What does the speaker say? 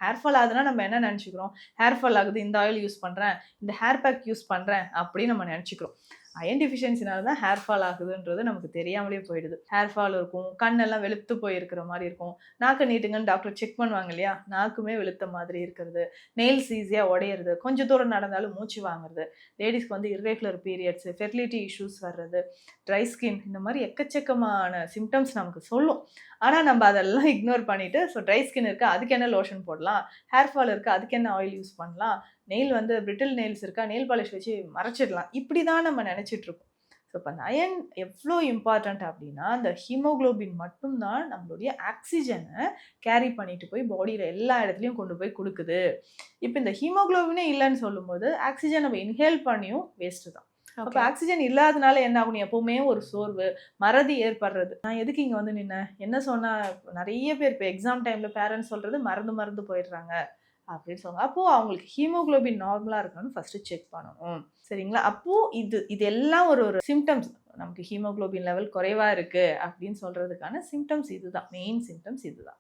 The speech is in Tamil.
ஹேர் ஃபால் ஆகுதுன்னா நம்ம என்ன நினச்சிக்கிறோம், ஹேர் ஃபால் ஆகுது, இந்த ஆயில் யூஸ் பண்ணுறேன், இந்த ஹேர் பேக் யூஸ் பண்ணுறேன் அப்படின்னு நம்ம நினச்சிக்கிறோம். அயன் டிஃபிஷியன்சினால தான் ஹேர் ஃபால் ஆகுதுன்றது நமக்கு தெரியாமலே போயிடுது. ஹேர் ஃபால் இருக்கும், கண்ணெல்லாம் வெளுத்து போயிருக்கிற மாதிரி இருக்கும், நாக்கு நீட்டுங்கன்னு டாக்டர் செக் பண்ணுவாங்க இல்லையா, நாக்குமே வெளுத்த மாதிரி இருக்கிறது, நெயில்ஸ் ஈஸியாக உடையிறது, கொஞ்சம் தூரம் நடந்தாலும் மூச்சு வாங்குறது, லேடிஸ்க்கு வந்து இர்ரெகுலர் பீரியட்ஸ், ஃபெர்டிலிட்டி இஷ்யூஸ் வர்றது, ட்ரை ஸ்கின், இந்த மாதிரி எக்கச்சக்கமான சிம்டம்ஸ் நமக்கு சொல்லும். ஆனால் நம்ம அதெல்லாம் இக்னோர் பண்ணிவிட்டு, ஸோ ட்ரை ஸ்கின் இருக்குது அதுக்கு என்ன லோஷன் போடலாம், ஹேர் ஃபால் இருக்குது அதுக்கு என்ன ஆயில் யூஸ் பண்ணலாம், நெயில் வந்து பிரிட்டில் நெயில்ஸ் இருக்கா நெயில் பாலிஷ் வச்சு மறைச்சிடலாம், இப்படி தான் நம்ம நினச்சிட்டு இருக்கோம். ஸோ இப்போ அந்த அயன் எவ்வளோ இம்பார்ட்டண்ட் அப்படின்னா, அந்த ஹீமோக்ளோபின் மட்டும்தான் நம்மளுடைய ஆக்சிஜனை கேரி பண்ணிட்டு போய் பாடியில் எல்லா இடத்துலையும் கொண்டு போய் கொடுக்குது. இப்போ இந்த ஹீமோக்ளோபினே இல்லைன்னு சொல்லும்போது ஆக்சிஜன் நம்ம இன்ஹேல் பண்ணியும் வேஸ்ட்டு தான். அப்போ ஆக்சிஜன் இல்லாதனால என்ன ஆகும், எப்பவுமே ஒரு சோர்வு, மறதி ஏற்படுறது. நான் எதுக்கு இங்கே வந்து நின்னேன், என்ன சொன்னால் நிறைய பேர் இப்போ எக்ஸாம் டைமில் பேரண்ட்ஸ் சொல்கிறது மறந்து போயிடுறாங்க அப்படின்னு சொல்லுவாங்க. அப்போது அவங்களுக்கு ஹீமோக்ளோபின் நார்மலாக இருக்கான்னு ஃபஸ்ட்டு செக் பண்ணணும், சரிங்களா? அப்போது இதெல்லாம் ஒரு சிம்டம்ஸ், நமக்கு ஹீமோக்ளோபின் லெவல் குறைவாக இருக்குது அப்படின்னு சொல்கிறதுக்கான சிம்டம்ஸ் இதுதான், மெயின் சிம்டம்ஸ் இதுதான்.